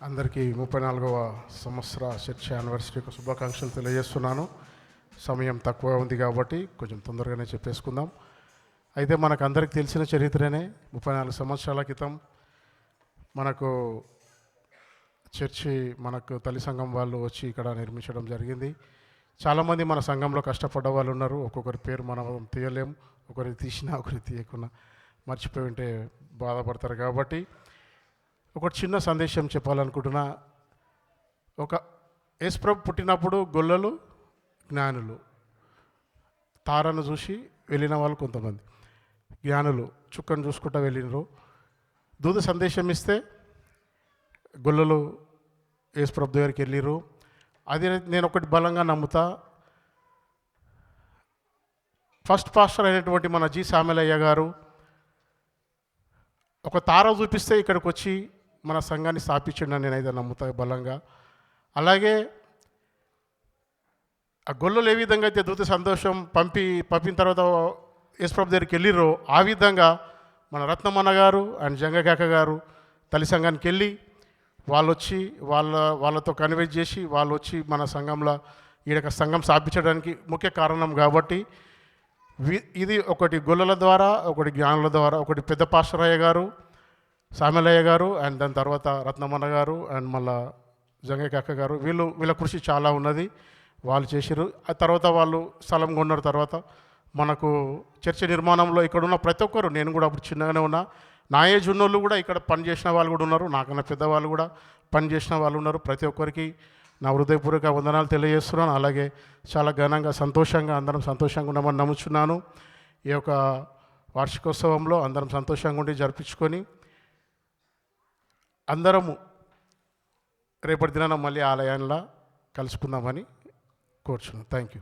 అందరికీ 34వ సంవత్సర చర్చ్ యానివర్సరీకి శుభాకాంక్షలు తెలియజేస్తున్నాను. సమయం తక్కువ ఉంది కాబట్టి కొంచెం తొందరగానే చెప్పేసుకుందాం. అయితే మనకు అందరికీ తెలిసిన చరిత్రనే 34 సంవత్సరాల క్రితం మనకు చర్చి తల్లి సంఘం వాళ్ళు వచ్చి ఇక్కడ నిర్మించడం జరిగింది. చాలామంది మన సంఘంలో కష్టపడ్డ వాళ్ళు ఉన్నారు. ఒక్కొక్కరి పేరు మనం తీయలేం, ఒకరికి తీసినా ఒకరికి తీయకుండా మర్చిపోయి ఉంటే బాధపడతారు. కాబట్టి ఒక చిన్న సందేశం చెప్పాలనుకుంటున్నా. యేసుప్రభు పుట్టినప్పుడు గొల్లలు జ్ఞానులు, తారను చూసి వెళ్ళిన వాళ్ళు కొంతమంది జ్ఞానులు చుక్కను చూసుకుంటూ వెళ్ళినరు. దూత సందేశం ఇస్తే గొల్లలు యేసుప్రభు దగ్గరికి వెళ్ళిరు. అది నేను ఒకటి బలంగా నమ్ముతా. ఫస్ట్ పాస్టర్ అయినటువంటి మన జి సామెలయ్య గారు ఒక తార చూపిస్తే ఇక్కడికి వచ్చి మన సంఘాన్ని స్థాపించండి నేనైతే నమ్ముతా బలంగా. అలాగే ఆ గొల్లలు ఏ విధంగా అయితే దూత సంతోషం పంపిన తర్వాత యేసుప్రభు దగ్గరికి వెళ్ళిరో ఆ విధంగా మన రత్నమన్న గారు అండ్ జంగకాక గారు తల్లి సంఘానికి వెళ్ళి వాళ్ళు వచ్చి వాళ్ళతో కన్వెన్స్ చేసి వాళ్ళు వచ్చి మన సంఘంలో ఈడక సంఘం స్థాపించడానికి ముఖ్య కారణం. కాబట్టి ఇది ఒకటి గొల్లల ద్వారా, ఒకటి జ్ఞానుల ద్వారా, ఒకటి పెద్ద పాస్టరయ్య గారు సామెలయ్య గారు అండ్ దాని తర్వాత రత్నమన్న గారు అండ్ మళ్ళా జంగకాక గారు వీళ్ళ కృషి చాలా ఉన్నది. వాళ్ళు చేసిరు. ఆ తర్వాత వాళ్ళు స్థలం కొన్నారు. తర్వాత మనకు చర్చ నిర్మాణంలో ఇక్కడున్న ప్రతి ఒక్కరు, నేను కూడా అప్పుడు చిన్నగానే ఉన్నా, నా ఏజ్ ఉన్నోళ్ళు కూడా ఇక్కడ పనిచేసిన వాళ్ళు కూడా ఉన్నారు, నాకన్నా పెద్దవాళ్ళు కూడా పనిచేసిన వాళ్ళు ఉన్నారు. ప్రతి ఒక్కరికి నా హృదయపూర్వక వందనాలు తెలియజేస్తున్నాను. అలాగే చాలా ఘనంగా సంతోషంగా అందరం సంతోషంగా ఉన్నామని నమ్ముచున్నాను. ఈ యొక్క వార్షికోత్సవంలో అందరం సంతోషంగా ఉండి జరిపించుకొని అందరము రేపటి దినాన మళ్ళీ ఆలయంలో కలుసుకుందామని కోరుచున్నాను. Thank you.